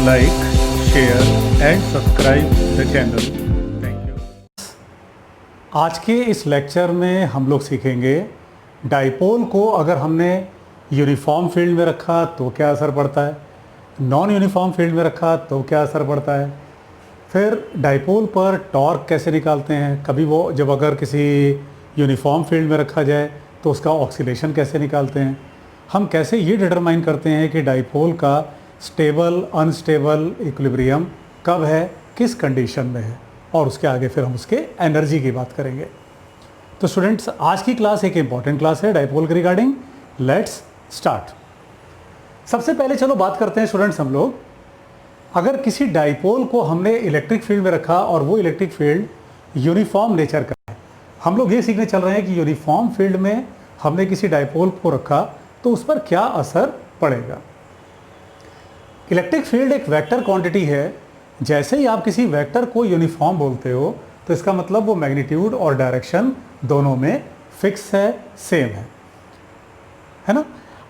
like, share and subscribe the channel. Thank you. आज के इस लेक्चर में हम लोग सीखेंगे डाइपोल को अगर हमने यूनिफॉर्म फील्ड में रखा तो क्या असर पड़ता है, नॉन यूनिफॉर्म फील्ड में रखा तो क्या असर पड़ता है, फिर डाइपोल पर टॉर्क कैसे निकालते हैं, कभी वो जब अगर किसी यूनिफॉर्म फील्ड में रखा जाए तो उसका ऑक्सीलेशन कैसे निकालते हैं, हम कैसे ये डिटरमाइन करते हैं कि डाइपोल का स्टेबल अनस्टेबल इक्विलिब्रियम कब है, किस कंडीशन में है, और उसके आगे फिर हम उसके एनर्जी की बात करेंगे। तो स्टूडेंट्स, आज की क्लास एक इम्पॉर्टेंट क्लास है डाइपोल के रिगार्डिंग। Let's start. सबसे पहले चलो बात करते हैं स्टूडेंट्स, हम लोग अगर किसी डाइपोल को हमने इलेक्ट्रिक फील्ड में रखा और वो इलेक्ट्रिक फील्ड यूनिफॉर्म नेचर का है, हम लोग ये सीखने चल रहे हैं कि यूनिफॉर्म फील्ड में हमने किसी डाइपोल को रखा तो उस पर क्या असर पड़ेगा। इलेक्ट्रिक फील्ड एक वेक्टर क्वांटिटी है। जैसे ही आप किसी वेक्टर को यूनिफॉर्म बोलते हो तो इसका मतलब वो मैग्नीट्यूड और डायरेक्शन दोनों में फिक्स है, सेम है ना।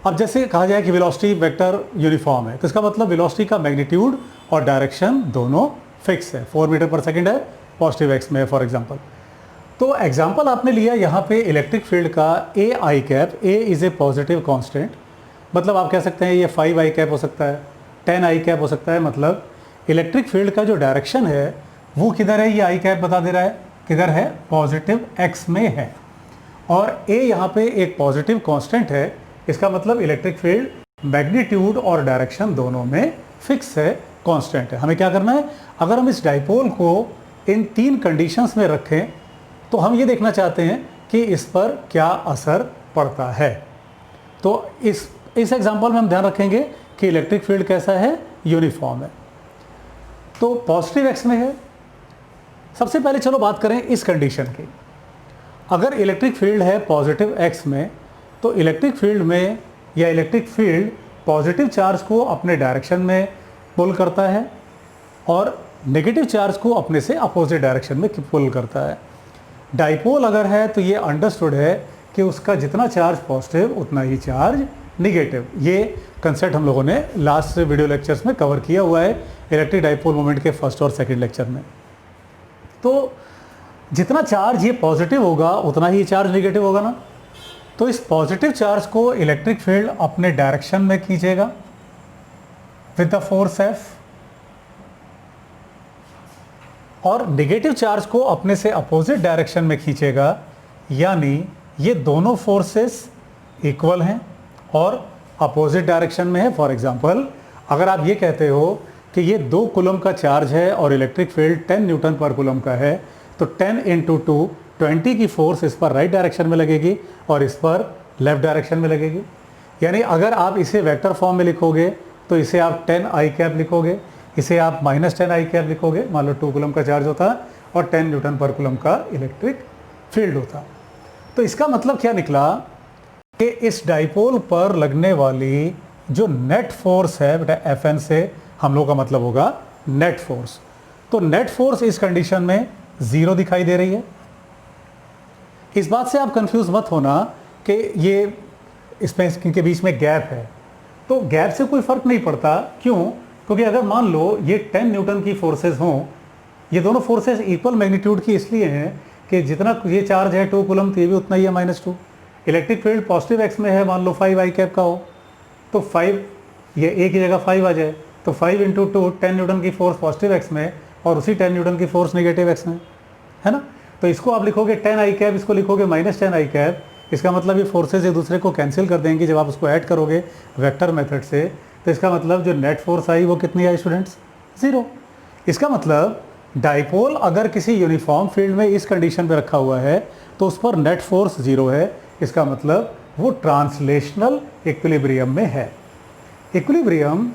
अब जैसे कहा जाए कि वेलोसिटी वेक्टर यूनिफॉर्म है तो इसका मतलब वेलोसिटी का मैग्नीट्यूड और डायरेक्शन दोनों फिक्स है। 4 मीटर पर सेकेंड है, पॉजिटिव एक्स में है फॉर एग्जांपल। तो एग्जांपल आपने लिया यहाँ पे इलेक्ट्रिक फील्ड का a i cap. A is a positive constant, मतलब आप कह सकते हैं ये 5 आई कैप हो सकता है, 10 आई कैप हो सकता है। मतलब इलेक्ट्रिक फील्ड का जो डायरेक्शन है वो किधर है, ये आई कैप बता दे रहा है किधर है, पॉजिटिव एक्स में है। और ए यहाँ पे एक पॉजिटिव कांस्टेंट है, इसका मतलब इलेक्ट्रिक फील्ड मैग्नीट्यूड और डायरेक्शन दोनों में फिक्स है, कांस्टेंट है। हमें क्या करना है, अगर हम इस डाइपोल को इन 3 कंडीशंस में रखें तो हम ये देखना चाहते हैं कि इस पर क्या असर पड़ता है। तो इस एग्जांपल में हम ध्यान रखेंगे कि इलेक्ट्रिक फील्ड कैसा है, यूनिफॉर्म है, तो पॉजिटिव एक्स में है। सबसे पहले चलो बात करें इस कंडीशन की। अगर इलेक्ट्रिक फील्ड है पॉजिटिव एक्स में तो इलेक्ट्रिक फील्ड में या इलेक्ट्रिक फील्ड पॉजिटिव चार्ज को अपने डायरेक्शन में पुल करता है और नेगेटिव चार्ज को अपने से अपोजिट डायरेक्शन में पुल करता है। डाइपोल अगर है तो ये अंडरस्टूड है कि उसका जितना चार्ज पॉजिटिव उतना ही चार्ज निगेटिव। ये कंसेप्ट हम लोगों ने लास्ट वीडियो लेक्चर्स में कवर किया हुआ है इलेक्ट्रिक डाइपोल मोमेंट के फर्स्ट और सेकंड लेक्चर में। तो जितना चार्ज ये पॉजिटिव होगा उतना ही चार्ज निगेटिव होगा ना। तो इस पॉजिटिव चार्ज को इलेक्ट्रिक फील्ड अपने डायरेक्शन में खींचेगा विद द फोर्स एफ, और नेगेटिव चार्ज को अपने से अपोजिट डायरेक्शन में खींचेगा। यानी ये दोनों फोर्सेस इक्वल हैं और अपोजिट डायरेक्शन में है। फॉर एग्जांपल, अगर आप ये कहते हो कि ये 2 कूलम का चार्ज है और इलेक्ट्रिक फील्ड 10 न्यूटन पर कूलम का है, तो 10 × 2 20 की फोर्स इस पर राइट डायरेक्शन में लगेगी और इस पर लेफ्ट डायरेक्शन में लगेगी। यानी अगर आप इसे वेक्टर फॉर्म में लिखोगे तो इसे आप 10 आई कैप लिखोगे, इसे आप -10 आई कैप लिखोगे। मान लो 2 कूलम का चार्ज होता और 10 न्यूटन पर कूलम का इलेक्ट्रिक फील्ड होता। तो इसका मतलब क्या निकला कि इस डाइपोल पर लगने वाली जो नेट फोर्स है बेटा, Fn से हम लोग का मतलब होगा नेट फोर्स। तो नेट फोर्स इस कंडीशन में 0 दिखाई दे रही है। इस बात से आप कंफ्यूज मत होना कि ये इसमें इनके बीच में गैप है, तो गैप से कोई फर्क नहीं पड़ता। क्यों? क्योंकि अगर मान लो ये 10 न्यूटन की फोर्सेस हों, ये दोनों फोर्सेस इक्वल मैग्नीट्यूड की इसलिए हैं कि जितना ये चार्ज है 2 कूलम तो ये भी उतना ही है -2। इलेक्ट्रिक फील्ड पॉजिटिव एक्स में है, मान लो 5 आई कैप का हो तो 5 ये एक ही जगह 5 आ जाए, तो 5 × 2 10 न्यूटन की फोर्स पॉजिटिव एक्स में और उसी 10 न्यूटन की फोर्स नेगेटिव एक्स में है ना। तो इसको आप लिखोगे 10 आई कैप, इसको लिखोगे -10 आई कैप। इसका मतलब ये फोर्सेज एक दूसरे को कैंसिल कर देंगे जब आप उसको ऐड करोगे वेक्टर मेथड से। तो इसका मतलब जो नेट फोर्स आई वो कितनी आई स्टूडेंट्स, 0। इसका मतलब डाइपोल अगर किसी यूनिफॉर्म फील्ड में इस कंडीशन पे रखा हुआ है तो उस पर नेट फोर्स 0 है। इसका मतलब वो ट्रांसलेशनल इक्विलिब्रियम में है। इक्विलिब्रियम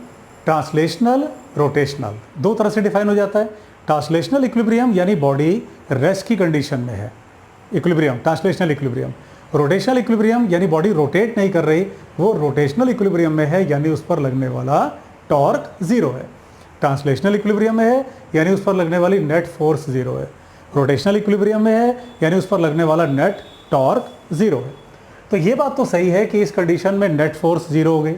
ट्रांसलेशनल, रोटेशनल 2 तरह से डिफाइन हो जाता है। ट्रांसलेशनल इक्विलिब्रियम यानी बॉडी रेस्ट की कंडीशन में है, equilibrium translational equilibrium. Rotational equilibrium यानी बॉडी रोटेट नहीं कर रही, वो रोटेशनल इक्विलिब्रियम में है, यानी उस पर लगने वाला टॉर्क 0 है। ट्रांसलेशनल इक्विलिब्रियम में है यानी उस पर लगने वाली नेट फोर्स 0 है। रोटेशनल इक्विलिब्रियम में है यानी उस पर लगने वाला नेट टॉर्क 0 है। तो ये बात तो सही है कि इस कंडीशन में नेट फोर्स 0 हो गई।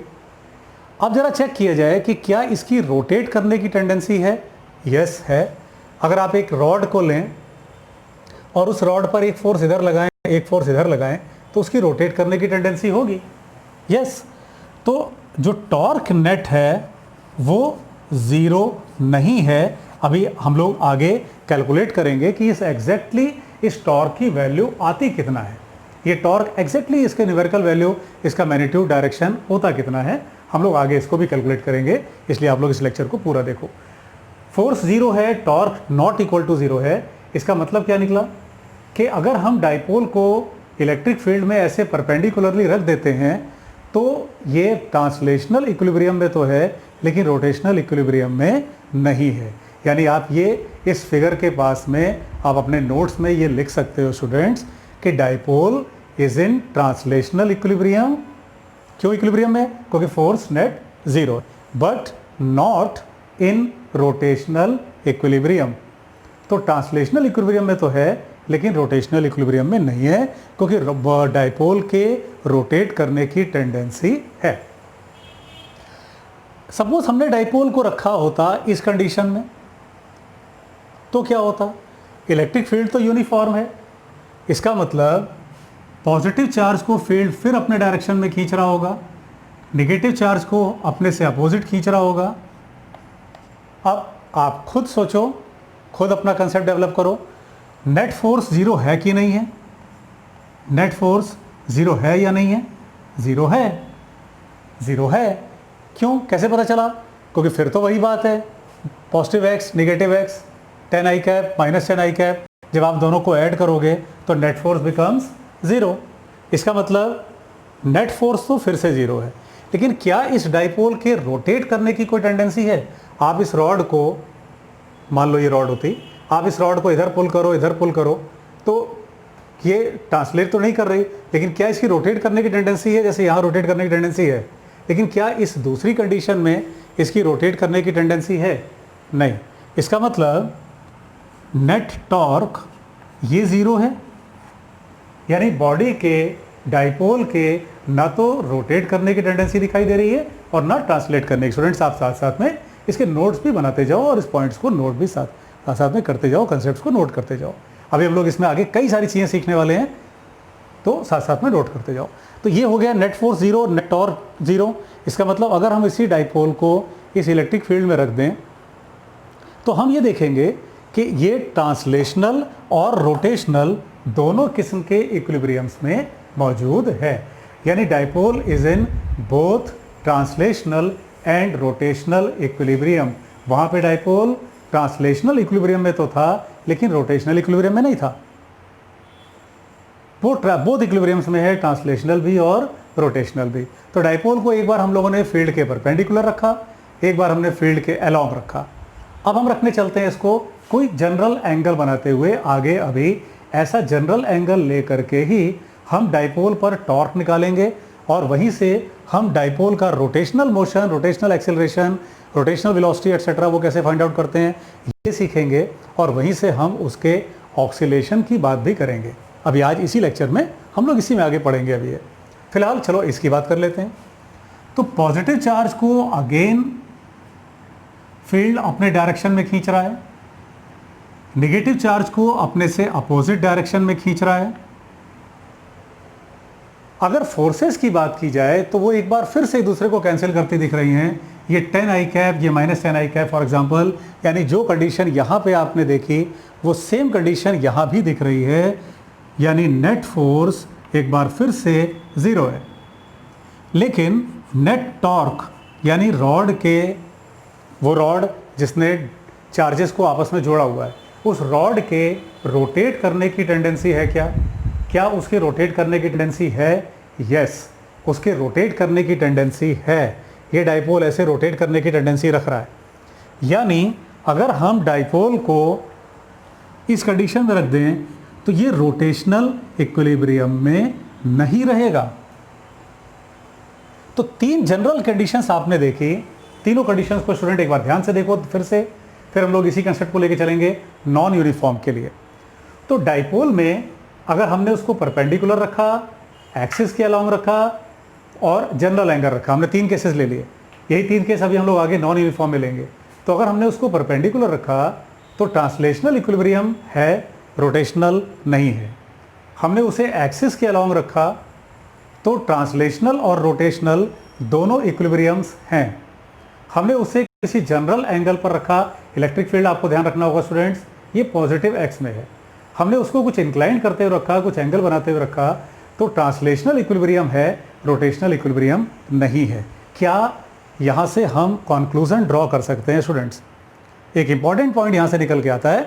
अब जरा चेक किया जाए कि क्या इसकी रोटेट करने की टेंडेंसी है। यस है। अगर आप एक रॉड को लें और उस रॉड पर एक फोर्स इधर लगाएं, एक फोर्स इधर लगाएं, तो उसकी रोटेट करने की टेंडेंसी होगी। यस। तो जो टॉर्क नेट है वो ज़ीरो नहीं है। अभी हम लोग आगे कैलकुलेट करेंगे कि इस एग्जैक्टली इस टॉर्क की वैल्यू आती कितना है। ये टॉर्क एग्जैक्टली इसके न्यूमेरिकल वैल्यू, इसका मैग्नीट्यूड, डायरेक्शन होता कितना है, हम लोग आगे इसको भी कैलकुलेट करेंगे। इसलिए आप लोग इस लेक्चर को पूरा देखो। फोर्स ज़ीरो है, torque not equal to zero है। इसका मतलब क्या निकला कि अगर हम डाइपोल को इलेक्ट्रिक फील्ड में ऐसे परपेंडिकुलरली रख देते हैं तो ये ट्रांसलेशनल इक्विलिब्रियम में तो है लेकिन रोटेशनल इक्विलिब्रियम में नहीं है। यानी आप ये इस फिगर के पास में आप अपने नोट्स में ये लिख सकते हो स्टूडेंट्स कि dipole is in translational equilibrium. क्यों इक्विलिब्रियम में? क्योंकि force net zero, but not in rotational equilibrium. तो ट्रांसलेशनल इक्विलिब्रियम में तो है लेकिन रोटेशनल इक्विलिब्रियम में नहीं है क्योंकि डाइपोल के रोटेट करने की टेंडेंसी है। सपोज हमने डाइपोल को रखा होता इस कंडीशन में तो क्या होता? इलेक्ट्रिक फील्ड तो यूनिफॉर्म है। इसका मतलब पॉजिटिव चार्ज को फील्ड फिर अपने डायरेक्शन में खींच रहा होगा, नेगेटिव चार्ज को अपने से अपोजिट खींच रहा होगा। अब आप खुद सोचो, खुद अपना कंसेप्ट डेवलप करो। नेट फोर्स ज़ीरो है कि नहीं है? नेट फोर्स ज़ीरो है या नहीं है? ज़ीरो है। ज़ीरो है। क्यों? कैसे पता चला? क्योंकि फिर तो वही बात है, positive x negative x, ten i cap minus ten i cap, जब आप दोनों को ऐड करोगे तो नेट फोर्स बिकम्स ज़ीरो। इसका मतलब नेट फोर्स तो फिर से ज़ीरो है। लेकिन क्या इस डाइपोल के रोटेट करने की कोई टेंडेंसी है? आप इस रॉड को, मान लो ये रॉड होती, आप इस रॉड को इधर पुल करो, इधर पुल करो, तो ये ट्रांसलेट तो नहीं कर रही, लेकिन क्या इसकी रोटेट करने की टेंडेंसी है? जैसे यहाँ रोटेट करने की टेंडेंसी है, लेकिन क्या इस दूसरी कंडीशन में इसकी रोटेट करने की टेंडेंसी है? नहीं। इसका मतलब नेट टॉर्क ये ज़ीरो है। यानी बॉडी के, डाइपोल के ना तो रोटेट करने की टेंडेंसी दिखाई दे रही है और ना ट्रांसलेट करने की। स्टूडेंट्स आप साथ साथ में इसके नोट्स भी बनाते जाओ और इस पॉइंट्स को नोट भी साथ साथ में करते जाओ, कंसेप्ट्स को नोट करते जाओ। अभी हम लोग इसमें आगे कई सारी चीज़ें सीखने वाले हैं, तो साथ साथ में नोट करते जाओ। तो ये हो गया net force zero, net torque zero. इसका मतलब अगर हम इसी डाइपोल को इस इलेक्ट्रिक फील्ड में रख दें तो हम ये देखेंगे कि ये ट्रांसलेशनल और रोटेशनल दोनों किस्म के इक्विलिब्रियम्स में मौजूद है। यानी dipole is in both translational and rotational equilibrium. वहाँ पे डाइपोल ट्रांसलेशनल इक्विलिब्रियम में तो था लेकिन रोटेशनल इक्विलिब्रियम में नहीं था। वो बोथ इक्विलिब्रियम्स में है, ट्रांसलेशनल भी और रोटेशनल भी। तो डाइपोल को एक बार हम लोगों ने फील्ड के परपेंडिकुलर रखा, एक बार हमने फील्ड के अलोंग रखा। अब हम रखने चलते हैं इसको कोई जनरल एंगल बनाते हुए आगे। अभी ऐसा जनरल एंगल लेकर के ही हम डाइपोल पर टॉर्क निकालेंगे और वहीं से हम डाइपोल का rotational motion, rotational acceleration, rotational velocity etcetera वो कैसे फाइंड आउट करते हैं ये सीखेंगे और वहीं से हम उसके ऑक्सीलेशन की बात भी करेंगे। अभी आज इसी लेक्चर में हम लोग इसी में आगे पढ़ेंगे। अभी ये फिलहाल चलो इसकी बात कर लेते हैं। तो पॉजिटिव चार्ज को अगेन फील्ड अपने डायरेक्शन में खींच रहा है, नेगेटिव चार्ज को अपने से अपोजिट डायरेक्शन में खींच रहा है। अगर फोर्सेस की बात की जाए तो वो एक बार फिर से एक दूसरे को कैंसिल करती दिख रही हैं। ये 10 आई कैप, ये minus 10 I cap for example, यानी जो कंडीशन यहाँ पे आपने देखी वो सेम कंडीशन यहाँ भी दिख रही है। यानी नेट फोर्स एक बार फिर से ज़ीरो है। लेकिन नेट टॉर्क यानी रॉड के, वो रॉड जिसने चार्जेस को आपस में जोड़ा हुआ है, उस रॉड के रोटेट करने की टेंडेंसी है क्या? क्या उसके रोटेट करने की टेंडेंसी है? यस, उसके रोटेट करने की टेंडेंसी है। ये डाइपोल ऐसे रोटेट करने की टेंडेंसी रख रहा है। यानी अगर हम डाइपोल को इस कंडीशन में रख दें तो ये रोटेशनल इक्विलिब्रियम में नहीं रहेगा। तो तीन जनरल कंडीशंस आपने देखी। तीनों कंडीशंस को स्टूडेंट एक बार ध्यान से देखो फिर से, फिर हम लोग इसी कंसेप्ट को लेके चलेंगे नॉन यूनिफॉर्म के लिए। तो डाइपोल में अगर हमने उसको परपेंडिकुलर रखा, एक्सिस के अलोंग रखा और जनरल एंगल रखा, हमने तीन केसेस ले लिए। यही 3 केस अभी हम लोग आगे नॉन यूनिफॉर्म में लेंगे। तो अगर हमने उसको परपेंडिकुलर रखा तो ट्रांसलेशनल इक्विलिब्रियम है, रोटेशनल नहीं है। हमने उसे एक्सिस के अलॉन्ग रखा तो ट्रांसलेशनल और रोटेशनल दोनों इक्विलिब्रियम्स हैं। हमने उसे किसी जनरल एंगल पर रखा, इलेक्ट्रिक फील्ड आपको ध्यान रखना होगा स्टूडेंट्स, ये पॉजिटिव एक्स में है। हमने उसको कुछ इंक्लाइन करते हुए रखा, कुछ एंगल बनाते हुए रखा, तो ट्रांसलेशनल इक्विलिब्रियम है, रोटेशनल इक्विलिब्रियम नहीं है। क्या यहाँ से हम कंक्लूजन ड्रॉ कर सकते हैं स्टूडेंट्स? एक इंपॉर्टेंट पॉइंट यहाँ से निकल के आता है,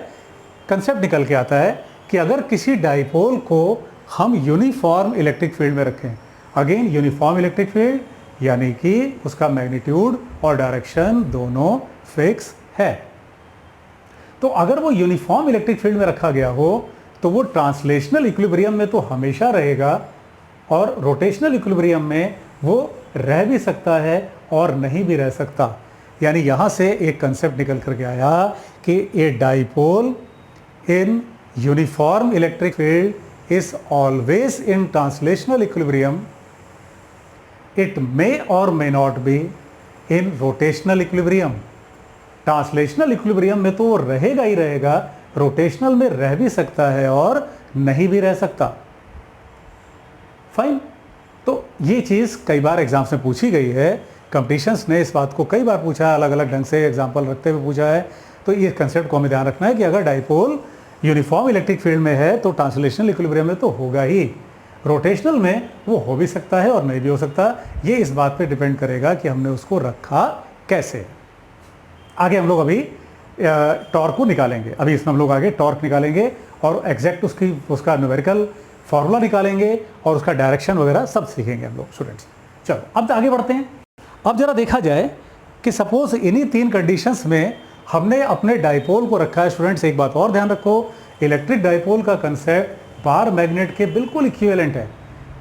कंसेप्ट निकल के आता है कि अगर किसी डाइपोल को हम यूनिफॉर्म इलेक्ट्रिक फील्ड में रखें, अगेन यूनिफॉर्म इलेक्ट्रिक फील्ड यानी कि उसका मैग्नीट्यूड और डायरेक्शन दोनों फिक्स है। तो अगर वो यूनिफॉर्म इलेक्ट्रिक फील्ड में रखा गया हो तो वो ट्रांसलेशनल इक्विलिब्रियम में तो हमेशा रहेगा और रोटेशनल इक्विलिब्रियम में वो रह भी सकता है और नहीं भी रह सकता। यानी यहाँ से एक कंसेप्ट निकल करके आया कि a dipole in uniform electric field is always in translational equilibrium, it may और may not be in rotational equilibrium. Translational equilibrium में तो वो रहेगा ही रहेगा, रोटेशनल में रह भी सकता है और नहीं भी रह सकता। फाइन। तो ये चीज़ कई बार एग्जाम्स में पूछी गई है, कंपटीशंस ने इस बात को कई बार पूछा है, अलग अलग ढंग से एग्जाम्पल रखते हुए पूछा है। तो ये कंसेप्ट को हमें ध्यान रखना है कि अगर डाइपोल यूनिफॉर्म इलेक्ट्रिक फील्ड में है तो ट्रांसलेशनल इक्विलिब्रियम में तो होगा ही, रोटेशनल में वो हो भी सकता है और नहीं भी हो सकता। ये इस बात पे डिपेंड करेगा कि हमने उसको रखा कैसे। आगे हम लोग अभी टॉर्क को निकालेंगे, अभी इसमें हम लोग आगे टॉर्क निकालेंगे और एग्जैक्ट उसका न्यूमेरिकल फॉर्मूला निकालेंगे और उसका डायरेक्शन वगैरह सब सीखेंगे हम लोग स्टूडेंट्स। चलो अब आगे बढ़ते हैं। अब जरा देखा जाए कि सपोज इन्हीं 3 कंडीशंस में हमने अपने डाइपोल को रखा है। स्टूडेंट्स एक बात और ध्यान रखो, इलेक्ट्रिक डाइपोल का कंसेप्ट बार मैग्नेट के बिल्कुल इक्विवेलेंट है।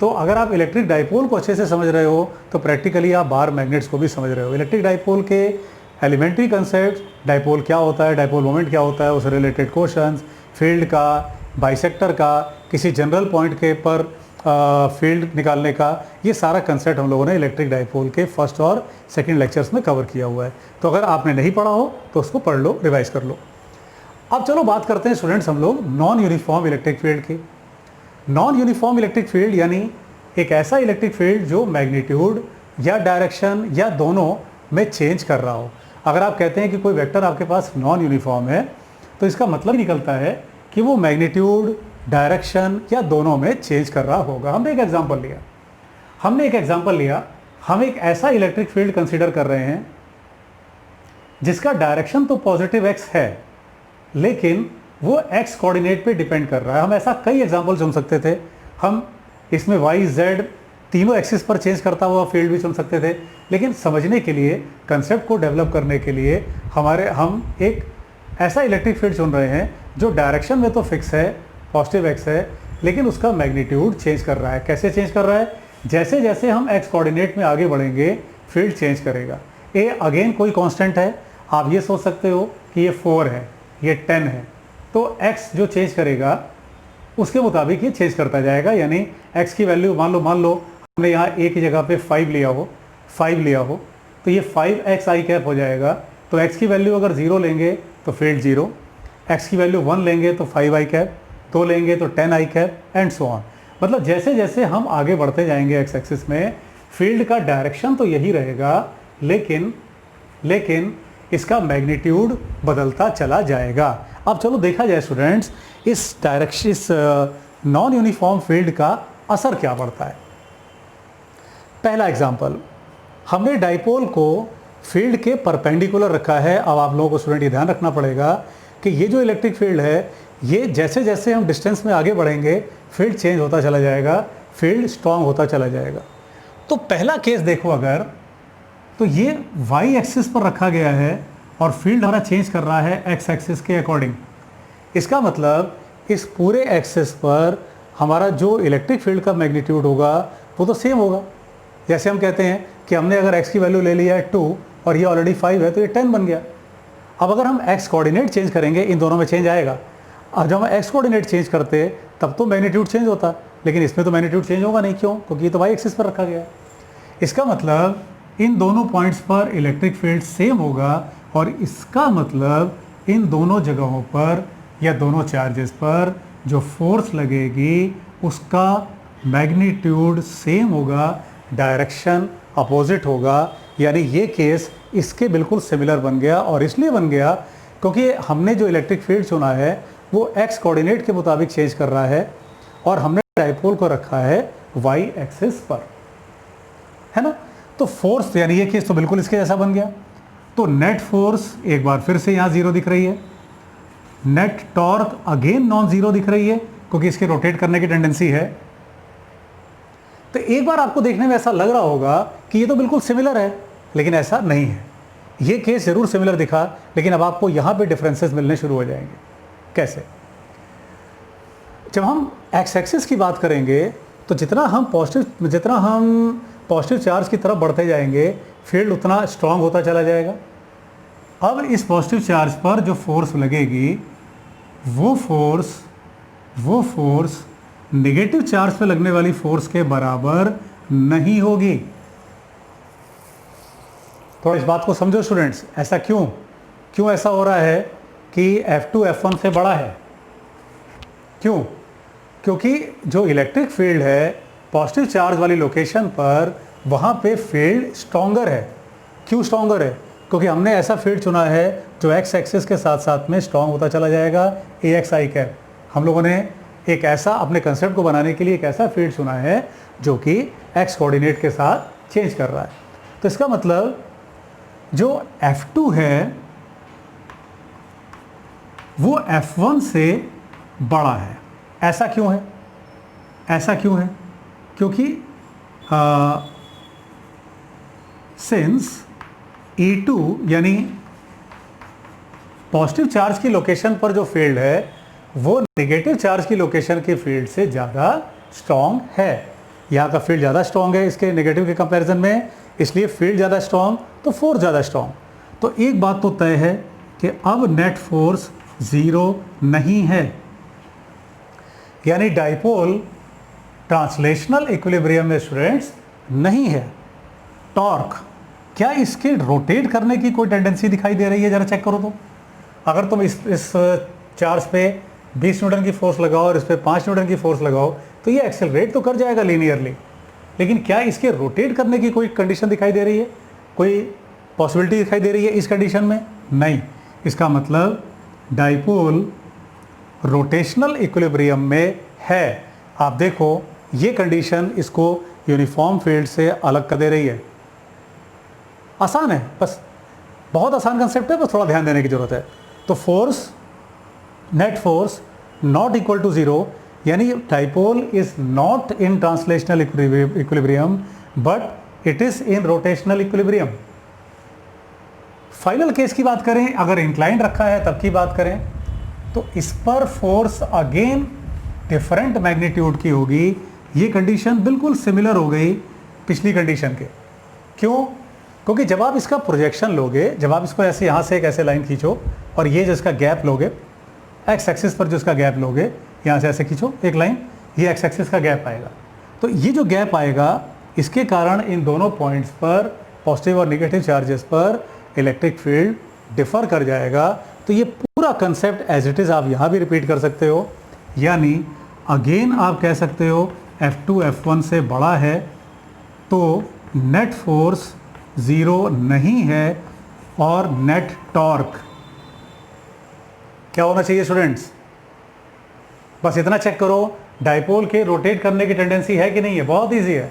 तो अगर आप इलेक्ट्रिक डाइपोल को अच्छे से समझ रहे हो तो प्रैक्टिकली आप बार मैग्नेट्स को भी समझ रहे हो। इलेक्ट्रिक डाइपोल के एलिमेंट्री कंसेप्ट, डाइपोल क्या होता है, डाइपोल मोमेंट क्या होता है, उससे रिलेटेड क्वेश्चंस, फील्ड का, बाइसेक्टर का, किसी जनरल पॉइंट के पर फील्ड निकालने का, ये सारा कंसेप्ट हम लोगों ने इलेक्ट्रिक डाइपोल के फर्स्ट और सेकंड लेक्चर्स में कवर किया हुआ है। तो अगर आपने नहीं पढ़ा हो तो उसको पढ़ लो, रिवाइज कर लो। अब चलो बात करते हैं स्टूडेंट्स हम लोग नॉन यूनिफॉर्म इलेक्ट्रिक फील्ड की। नॉन यूनिफॉर्म इलेक्ट्रिक फील्ड यानी एक ऐसा इलेक्ट्रिक फील्ड जो मैग्नीट्यूड या डायरेक्शन या दोनों में चेंज कर रहा हो। अगर आप कहते हैं कि कोई वेक्टर आपके पास नॉन यूनिफॉर्म है तो इसका मतलब निकलता है कि वो मैग्नीट्यूड, डायरेक्शन या दोनों में चेंज कर रहा होगा। हमने एक एग्जांपल लिया, हम एक ऐसा इलेक्ट्रिक फील्ड कंसीडर कर रहे हैं जिसका डायरेक्शन तो पॉजिटिव एक्स है लेकिन वो एक्स कोऑर्डिनेट पे डिपेंड कर रहा है। हम ऐसा कई एग्जांपल चुन सकते थे, हम इसमें वाई जेड तीनों एक्सिस पर चेंज करता हुआ फील्ड भी चुन सकते थे, लेकिन समझने के लिए, कंसेप्ट को डेवलप करने के लिए हम एक ऐसा इलेक्ट्रिक फील्ड चुन रहे हैं जो डायरेक्शन में तो फिक्स है, पॉजिटिव एक्स है, लेकिन उसका मैग्नीट्यूड चेंज कर रहा है। कैसे चेंज कर रहा है? जैसे जैसे हम एक्स कोऑर्डिनेट में आगे बढ़ेंगे फील्ड चेंज करेगा। ए अगेन कोई कांस्टेंट है, आप ये सोच सकते हो कि ये 4 है, ये 10 है, तो एक्स जो चेंज करेगा उसके मुताबिक ये चेंज करता जाएगा। यानी एक्स की वैल्यू मान लो हमने यहाँ ए की जगह पे 5 लिया हो तो ये 5x आई कैप हो जाएगा। तो एक्स की वैल्यू अगर 0 लेंगे तो फील्ड 0, एक्स की वैल्यू 1 लेंगे तो 5 आई कैप, 2 लेंगे तो 10 आई कैप एंड सो ऑन। मतलब जैसे जैसे हम आगे बढ़ते जाएंगे एक्स एक्सिस में, फील्ड का डायरेक्शन तो यही रहेगा लेकिन इसका मैग्नीट्यूड बदलता चला जाएगा। अब चलो देखा जाए स्टूडेंट्स इस नॉन यूनिफॉर्म फील्ड का असर क्या पड़ता है। पहला एग्जांपल, हमने डाइपोल को फील्ड के परपेंडिकुलर रखा है। अब आप लोगों को स्टूडेंट ये ध्यान रखना पड़ेगा कि ये जो इलेक्ट्रिक फील्ड है, ये जैसे जैसे हम डिस्टेंस में आगे बढ़ेंगे फील्ड चेंज होता चला जाएगा, फील्ड स्ट्रांग होता चला जाएगा। तो पहला केस देखो अगर, तो ये वाई एक्सिस पर रखा गया है और फील्ड हमारा चेंज कर रहा है एक्स एक्सिस के अकॉर्डिंग। इसका मतलब इस पूरे एक्सिस पर हमारा जो इलेक्ट्रिक फील्ड का मैग्नीट्यूड होगा वो तो सेम होगा। जैसे हम कहते हैं कि हमने अगर x की वैल्यू ले लिया है 2 और ये ऑलरेडी 5 है तो ये 10 बन गया। अब अगर हम x कोऑर्डिनेट चेंज करेंगे इन दोनों में चेंज आएगा। अब जब हम x कोऑर्डिनेट चेंज करते तब तो मैग्नीट्यूड चेंज होता, लेकिन इसमें तो मैग्नीट्यूड चेंज होगा नहीं। क्यों? क्योंकि ये तो y एक्सिस पर रखा गया है। इसका मतलब इन दोनों पॉइंट्स पर इलेक्ट्रिक फील्ड सेम होगा और इसका मतलब इन दोनों जगहों पर या दोनों चार्जेस पर जो फोर्स लगेगी उसका मैग्नीट्यूड सेम होगा, डायरेक्शन अपोजिट होगा। यानी ये केस इसके बिल्कुल सिमिलर बन गया और इसलिए बन गया क्योंकि हमने जो इलेक्ट्रिक फील्ड चुना है वो एक्स कोऑर्डिनेट के मुताबिक चेंज कर रहा है और हमने डाइपोल को रखा है वाई एक्सिस पर, है ना। तो फोर्स यानी ये केस तो बिल्कुल इसके जैसा बन गया। तो नेट फोर्स एक बार फिर से यहाँ जीरो दिख रही है, net torque again non zero दिख रही है क्योंकि इसके रोटेट करने की टेंडेंसी है। तो एक बार आपको देखने में ऐसा लग रहा होगा कि ये तो बिल्कुल सिमिलर है, लेकिन ऐसा नहीं है। ये केस जरूर सिमिलर दिखा, लेकिन अब आपको यहाँ पे डिफरेंसेस मिलने शुरू हो जाएंगे। कैसे? जब हम एक्स एक्सिस की बात करेंगे तो जितना हम पॉजिटिव चार्ज की तरफ बढ़ते जाएंगे फील्ड उतना स्ट्रांग होता चला जाएगा। अब इस पॉजिटिव चार्ज पर जो फोर्स लगेगी वो फोर्स नेगेटिव चार्ज पे लगने वाली फोर्स के बराबर नहीं होगी। थोड़ा इस बात को समझो स्टूडेंट्स, ऐसा क्यों ऐसा हो रहा है कि F2 F1 से बड़ा है? क्यों? क्योंकि जो इलेक्ट्रिक फील्ड है पॉजिटिव चार्ज वाली लोकेशन पर वहाँ पे फील्ड स्ट्रॉन्गर है। क्यों स्ट्रॉन्गर है? क्योंकि हमने ऐसा फील्ड चुना है जो एक्स एक्सिस के साथ साथ में स्ट्रॉन्ग होता चला जाएगा, AXI कैप। हम लोगों ने एक ऐसा अपने कंसेप्ट को बनाने के लिए एक ऐसा फील्ड चुना है जो कि एक्स कोऑर्डिनेट के साथ चेंज कर रहा है। तो इसका मतलब जो F2 है वो F1 से बड़ा है। ऐसा क्यों है? क्योंकि सिंस E2 यानी पॉजिटिव चार्ज की लोकेशन पर जो फील्ड है वो नेगेटिव चार्ज की लोकेशन के फील्ड से ज़्यादा स्ट्रॉन्ग है। यहाँ का फील्ड ज़्यादा स्ट्रॉन्ग है इसके नेगेटिव के कंपैरिजन में, इसलिए फील्ड ज़्यादा स्ट्रॉन्ग तो फोर्स ज़्यादा स्ट्रॉन्ग। तो एक बात तो तय है कि अब नेट फोर्स ज़ीरो नहीं है, यानी डाइपोल ट्रांसलेशनल इक्विलिब्रियम में स्टूडेंट्स नहीं है। टॉर्क, क्या इसके रोटेट करने की कोई टेंडेंसी दिखाई दे रही है? ज़रा चेक करो तो। अगर तुम इस चार्ज पे 20 न्यूटन की फोर्स लगाओ और इस पे 5 न्यूटन की फोर्स लगाओ तो ये एक्सेलरेट तो कर जाएगा लीनियरली, लेकिन क्या इसके रोटेट करने की कोई कंडीशन दिखाई दे रही है, कोई पॉसिबिलिटी दिखाई दे रही है इस कंडीशन में? नहीं। इसका मतलब डाइपोल रोटेशनल इक्विलिब्रियम में है। आप देखो ये कंडीशन इसको यूनिफॉर्म फील्ड से अलग कर दे रही है। आसान है, बस बहुत आसान कंसेप्ट है, बस थोड़ा ध्यान देने की जरूरत है। तो force, net force not equal to zero, यानी dipole is not in translational equilibrium but it is in rotational equilibrium. Final case की बात करें, अगर इंक्लाइंड रखा है तब की बात करें तो इस पर फोर्स अगेन डिफरेंट मैग्नीट्यूड की होगी। ये कंडीशन बिल्कुल सिमिलर हो गई पिछली कंडीशन के। क्यों? क्योंकि जब आप इसका प्रोजेक्शन लोगे, जब आप इसको ऐसे यहाँ से एक ऐसे लाइन खींचो और ये जो इसका गैप लोगे, एक्स एक्सिस पर जो इसका गैप लोगे, यहाँ से ऐसे खींचो एक लाइन, ये एक्स एक्सिस का गैप आएगा। तो ये जो गैप आएगा इसके कारण इन दोनों पॉइंट्स पर पॉजिटिव और नेगेटिव चार्जेस पर इलेक्ट्रिक फील्ड डिफर कर जाएगा। तो ये पूरा कंसेप्ट एज इट इज़ आप यहाँ भी रिपीट कर सकते हो, यानी अगेन आप कह सकते हो F2 F1 से बड़ा है तो नेट फोर्स ज़ीरो नहीं है और नेट टॉर्क क्या होना चाहिए स्टूडेंट्स? बस इतना चेक करो, डाइपोल के रोटेट करने की टेंडेंसी है कि नहीं है? बहुत ईजी है।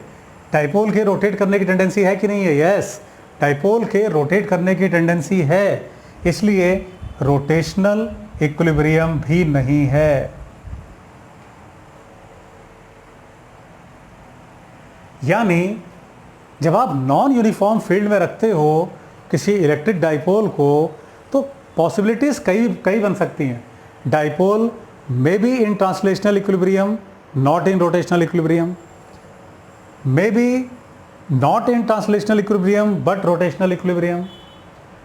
डाइपोल के रोटेट करने की टेंडेंसी है कि नहीं है? यस, डाइपोल के रोटेट करने की टेंडेंसी है, इसलिए रोटेशनल इक्विलिब्रियम भी नहीं है। यानी जब आप नॉन यूनिफॉर्म फील्ड में रखते हो किसी इलेक्ट्रिक डाइपोल को तो पॉसिबिलिटीज़ कई बन सकती हैं। Dipole may be in translational equilibrium, not in rotational equilibrium, may be not in translational equilibrium but rotational equilibrium,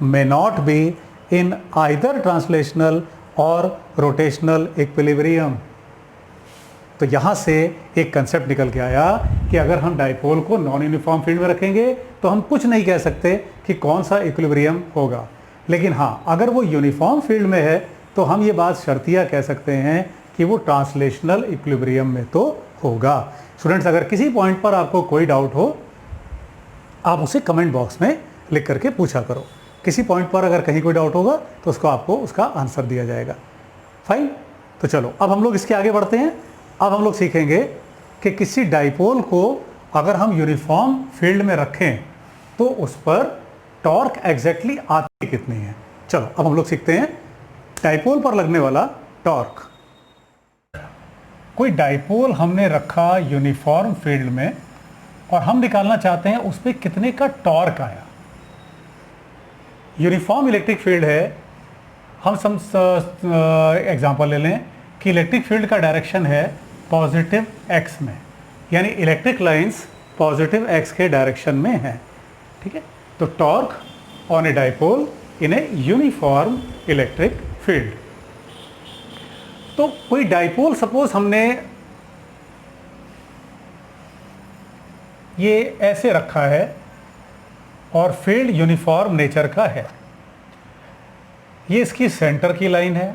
may not be in either translational or rotational equilibrium। तो यहाँ से एक कंसेप्ट निकल के आया कि अगर हम डाइपोल को नॉन यूनिफॉर्म फील्ड में रखेंगे तो हम कुछ नहीं कह सकते कि कौन सा इक्विलिब्रियम होगा, लेकिन हाँ अगर वो यूनिफॉर्म फील्ड में है तो हम ये बात शर्तिया कह सकते हैं कि वो ट्रांसलेशनल इक्विलिब्रियम में तो होगा। स्टूडेंट्स, अगर किसी पॉइंट पर आपको कोई डाउट हो आप उसे कमेंट बॉक्स में लिख करके पूछा करो। किसी पॉइंट पर अगर कहीं कोई डाउट होगा तो उसको आपको उसका आंसर दिया जाएगा। फाइन, तो चलो अब हम लोग इसके आगे बढ़ते हैं। अब हम लोग सीखेंगे कि किसी डाइपोल को अगर हम यूनिफॉर्म फील्ड में रखें तो उस पर टॉर्क एग्जैक्टली आती कितनी है। चलो अब हम लोग सीखते हैं डाइपोल पर लगने वाला टॉर्क। कोई डाइपोल हमने रखा यूनिफॉर्म फील्ड में और हम निकालना चाहते हैं उस पर कितने का टॉर्क आया। यूनिफॉर्म इलेक्ट्रिक फील्ड है, हम एग्जांपल ले लें कि इलेक्ट्रिक फील्ड का डायरेक्शन है पॉजिटिव एक्स में, यानी इलेक्ट्रिक लाइंस पॉजिटिव एक्स के डायरेक्शन में है। ठीक है, तो torque on A dipole in a uniform electric field. तो कोई डाइपोल सपोज हमने ये ऐसे रखा है और फील्ड यूनिफॉर्म नेचर का है। ये इसकी सेंटर की लाइन है,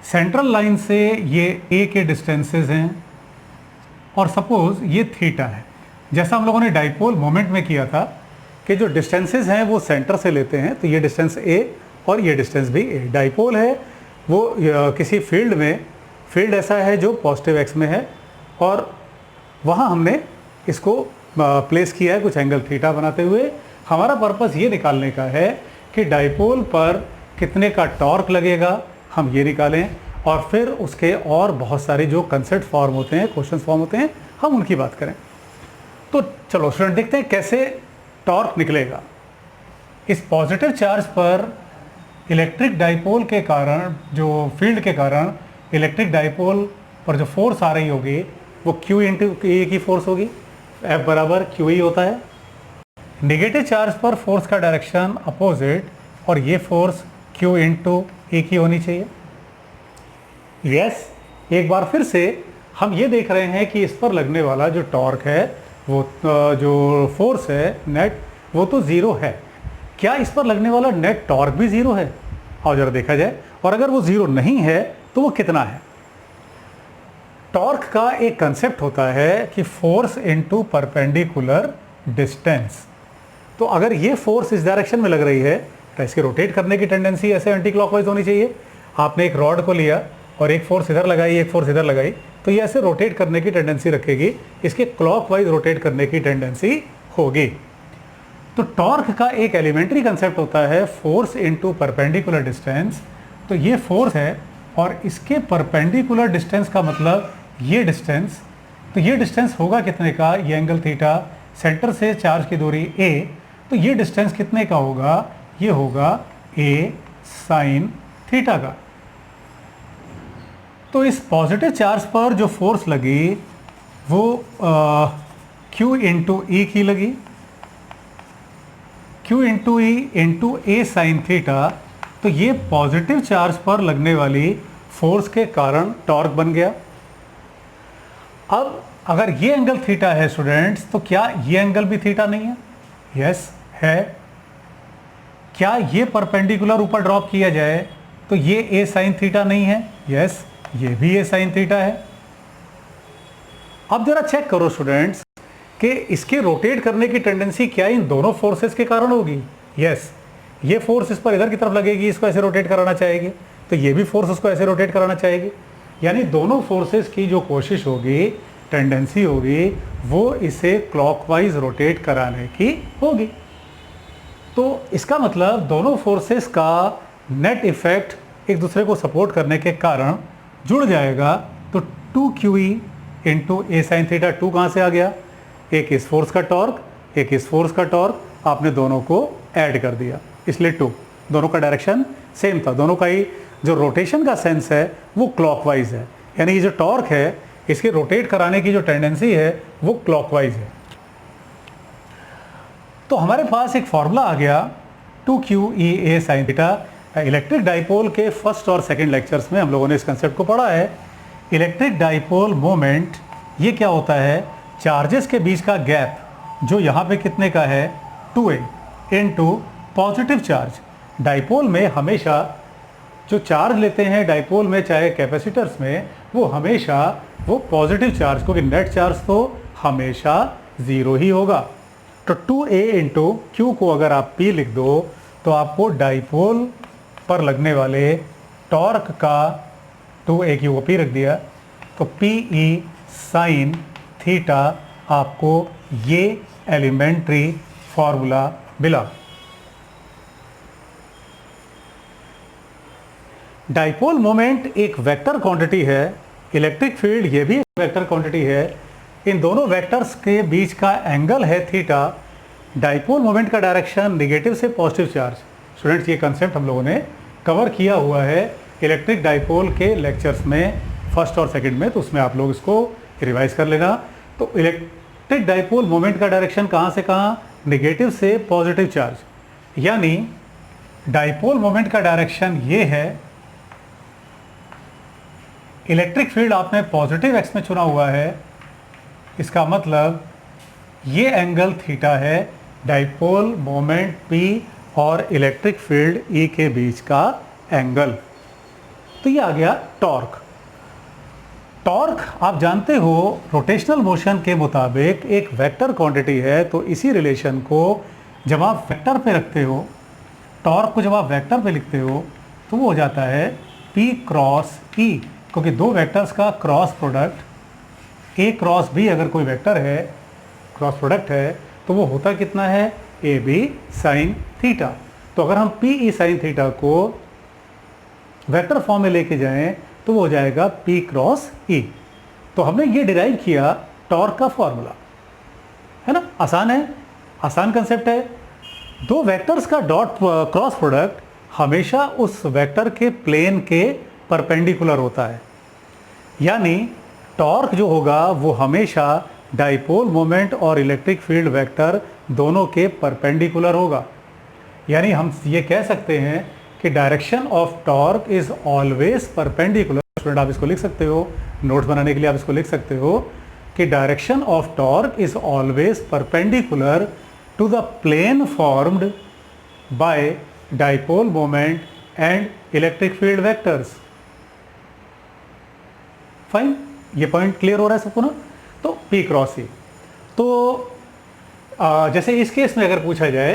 सेंट्रल लाइन से ये ए के डिस्टेंसेस हैं और सपोज ये थीटा है। जैसा हम लोगों ने डाइपोल मोमेंट में किया था कि जो डिस्टेंसेस हैं वो सेंटर से लेते हैं, तो ये डिस्टेंस ए और ये डिस्टेंस भी ए। डाइपोल है वो किसी फील्ड में, फील्ड ऐसा है जो पॉजिटिव एक्स में है और वहाँ हमने इसको प्लेस किया है कुछ एंगल थीटा बनाते हुए। हमारा पर्पस ये निकालने का है कि डाइपोल पर कितने का टॉर्क लगेगा, हम ये निकालें और फिर उसके और बहुत सारे जो कंसेप्ट फॉर्म होते हैं, क्वेश्चन फॉर्म होते हैं, हम उनकी बात करें। तो चलो स्टूडेंट देखते हैं कैसे टॉर्क निकलेगा। इस पॉजिटिव चार्ज पर इलेक्ट्रिक डाइपोल के कारण, जो फील्ड के कारण इलेक्ट्रिक डाइपोल पर जो फोर्स आ रही होगी वो Q इंटू ए की फोर्स होगी, F बराबर QE होता है। नेगेटिव चार्ज पर फोर्स का डायरेक्शन अपोजिट और ये फोर्स Q इंटू ए की होनी चाहिए। यस, एक बार फिर से हम ये देख रहे हैं कि इस पर लगने वाला जो टॉर्क है वो जो फोर्स है नेट वो तो ज़ीरो है। क्या इस पर लगने वाला नेट टॉर्क भी ज़ीरो है? और ज़रा देखा जाए, और अगर वो ज़ीरो नहीं है तो वो कितना है। टॉर्क का एक कंसेप्ट होता है कि फोर्स इनटू परपेंडिकुलर डिस्टेंस। तो अगर ये फोर्स इस डायरेक्शन में लग रही है तो इसके रोटेट करने की टेंडेंसी ऐसे एंटी क्लॉकवाइज होनी चाहिए। आपने एक रॉड को लिया और एक फोर्स इधर लगाई, एक फोर्स इधर लगाई, तो ये ऐसे रोटेट करने की टेंडेंसी रखेगी, इसके क्लॉकवाइज रोटेट करने की टेंडेंसी होगी। तो टॉर्क का एक एलिमेंट्री कंसेप्ट होता है फोर्स इनटू परपेंडिकुलर डिस्टेंस। तो ये फोर्स है और इसके परपेंडिकुलर डिस्टेंस का मतलब ये डिस्टेंस, तो ये डिस्टेंस होगा कितने का, ये एंगल थीटा, सेंटर से चार्ज की दूरी a, तो ये डिस्टेंस कितने का होगा, ये होगा a साइन थीटा का। तो इस पॉजिटिव चार्ज पर जो फोर्स लगी वो Q इंटू ई की लगी, Q इंटू ई इंटू ए साइन थीटा। तो ये पॉजिटिव चार्ज पर लगने वाली फोर्स के कारण टॉर्क बन गया। अब अगर ये एंगल थीटा है स्टूडेंट्स, तो क्या ये एंगल भी थीटा नहीं है? यस है। क्या ये परपेंडिकुलर ऊपर ड्रॉप किया जाए तो ये ए साइन थीटा नहीं है? यस, ये भी ए साइन थीटा है। अब जरा चेक करो स्टूडेंट्स कि इसके रोटेट करने की टेंडेंसी क्या इन दोनों फोर्सेस के कारण होगी? यस, ये फोर्स इस पर इधर की तरफ लगेगी, इसको ऐसे रोटेट कराना चाहेगी, तो ये भी फोर्स उसको ऐसे रोटेट कराना चाहेगी। यानी दोनों फोर्सेस की जो कोशिश होगी, टेंडेंसी होगी, वो इसे क्लॉकवाइज रोटेट कराने की होगी। तो इसका मतलब दोनों फोर्सेस का नेट इफेक्ट एक दूसरे को सपोर्ट करने के कारण जुड़ जाएगा। तो 2QE इंटू ए साइन थीटा, 2 कहाँ से आ गया? एक इस फोर्स का टॉर्क, एक इस फोर्स का टॉर्क, आपने दोनों को ऐड कर दिया, इसलिए 2। दोनों का डायरेक्शन सेम था, दोनों का ही जो रोटेशन का सेंस है वो क्लॉकवाइज है। यानी ये जो टॉर्क है इसके रोटेट कराने की जो टेंडेंसी है वो क्लॉकवाइज है। तो हमारे पास एक फॉर्मूला आ गया 2QE ए साइन थीटा। इलेक्ट्रिक डाइपोल के फर्स्ट और सेकंड लेक्चर्स में हम लोगों ने इस कंसेप्ट को पढ़ा है इलेक्ट्रिक डाइपोल मोमेंट ये क्या होता है, चार्जेस के बीच का गैप जो यहाँ पे कितने का है 2a into positive charge. Dipole में हमेशा जो चार्ज लेते हैं डाइपोल में चाहे कैपेसिटर्स में, वो हमेशा वो पॉजिटिव चार्ज, क्योंकि नेट चार्ज तो हमेशा ज़ीरो ही होगा। तो 2a इंटू क्यू को अगर आप p लिख दो तो आपको डाइपोल पर लगने वाले टॉर्क का 2a क्यू को p रख दिया तो पी ई साइन थीटा आपको ये एलिमेंट्री फॉर्मूला मिला। डाइपोल मोमेंट एक वेक्टर क्वांटिटी है, इलेक्ट्रिक फील्ड ये भी एक वेक्टर क्वांटिटी है। इन दोनों वेक्टर्स के बीच का एंगल है थीटा। डाइपोल मोमेंट का डायरेक्शन नेगेटिव से पॉजिटिव चार्ज। स्टूडेंट्स, ये कंसेप्ट हम लोगों ने कवर किया हुआ है इलेक्ट्रिक डाइपोल के लेक्चर्स में, फर्स्ट और सेकंड में, तो उसमें आप लोग इसको रिवाइज कर लेना। तो इलेक्ट्रिक डाइपोल मोमेंट का डायरेक्शन कहाँ से कहाँ, नेगेटिव से पॉजिटिव चार्ज। यानी डाइपोल मोमेंट का डायरेक्शन ये है, इलेक्ट्रिक फील्ड आपने पॉजिटिव एक्स में चुना हुआ है, इसका मतलब ये एंगल थीटा है डाइपोल मोमेंट p और इलेक्ट्रिक फील्ड E के बीच का एंगल। तो ये आ गया टॉर्क। टॉर्क आप जानते हो रोटेशनल मोशन के मुताबिक एक वेक्टर क्वांटिटी है, तो इसी रिलेशन को जब आप वेक्टर पे रखते हो, टॉर्क को जब आप वेक्टर पे लिखते हो तो वो हो जाता है P क्रॉस E, क्योंकि दो वेक्टर्स का cross product A cross B अगर कोई वेक्टर है, क्रॉस प्रोडक्ट है, तो वो होता कितना है ए बी साइन थीटा। तो अगर हम पी ई साइन थीटा को वेक्टर फॉर्म में लेके जाएं तो वो हो जाएगा पी क्रॉस ई। तो हमने ये डिराइव किया टॉर्क का फॉर्मूला, है ना, आसान है, आसान कंसेप्ट है। दो वेक्टर्स का डॉट क्रॉस प्रोडक्ट हमेशा उस वेक्टर के प्लेन के परपेंडिकुलर होता है, यानी टॉर्क जो होगा वो हमेशा डाइपोल मोमेंट और इलेक्ट्रिक फील्ड वेक्टर दोनों के परपेंडिकुलर होगा। यानी हम ये कह सकते हैं कि direction of torque is always perpendicular. Student, आप इसको लिख सकते हो, नोट्स बनाने के लिए आप इसको लिख सकते हो कि direction of torque is always perpendicular to the plane formed by dipole moment and electric field vectors. Fine, ये पॉइंट क्लियर हो रहा है सबको ना। तो P क्रॉस E, तो जैसे इस केस में अगर पूछा जाए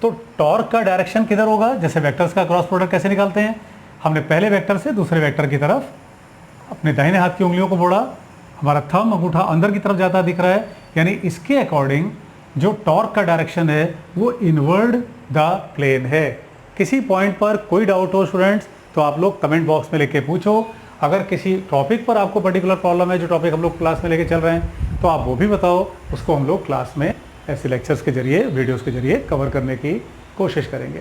तो टॉर्क का डायरेक्शन किधर होगा, जैसे वेक्टर्स का क्रॉस प्रोडक्ट कैसे निकालते हैं, हमने पहले वेक्टर से दूसरे वेक्टर की तरफ अपने दाहिने हाथ की उंगलियों को मोड़ा, हमारा थंब अंगूठा अंदर की तरफ जाता दिख रहा है, यानी इसके अकॉर्डिंग जो टॉर्क का डायरेक्शन है वो इनवर्ड द प्लेन है। किसी पॉइंट पर कोई डाउट हो स्टूडेंट्स तो आप लोग कमेंट बॉक्स में लिख के पूछो। अगर किसी टॉपिक पर आपको पर्टिकुलर प्रॉब्लम है, जो टॉपिक हम लोग क्लास में लेके चल रहे हैं, तो आप वो भी बताओ, उसको हम लोग क्लास में ऐसे लेक्चर्स के जरिए, वीडियोस के जरिए कवर करने की कोशिश करेंगे।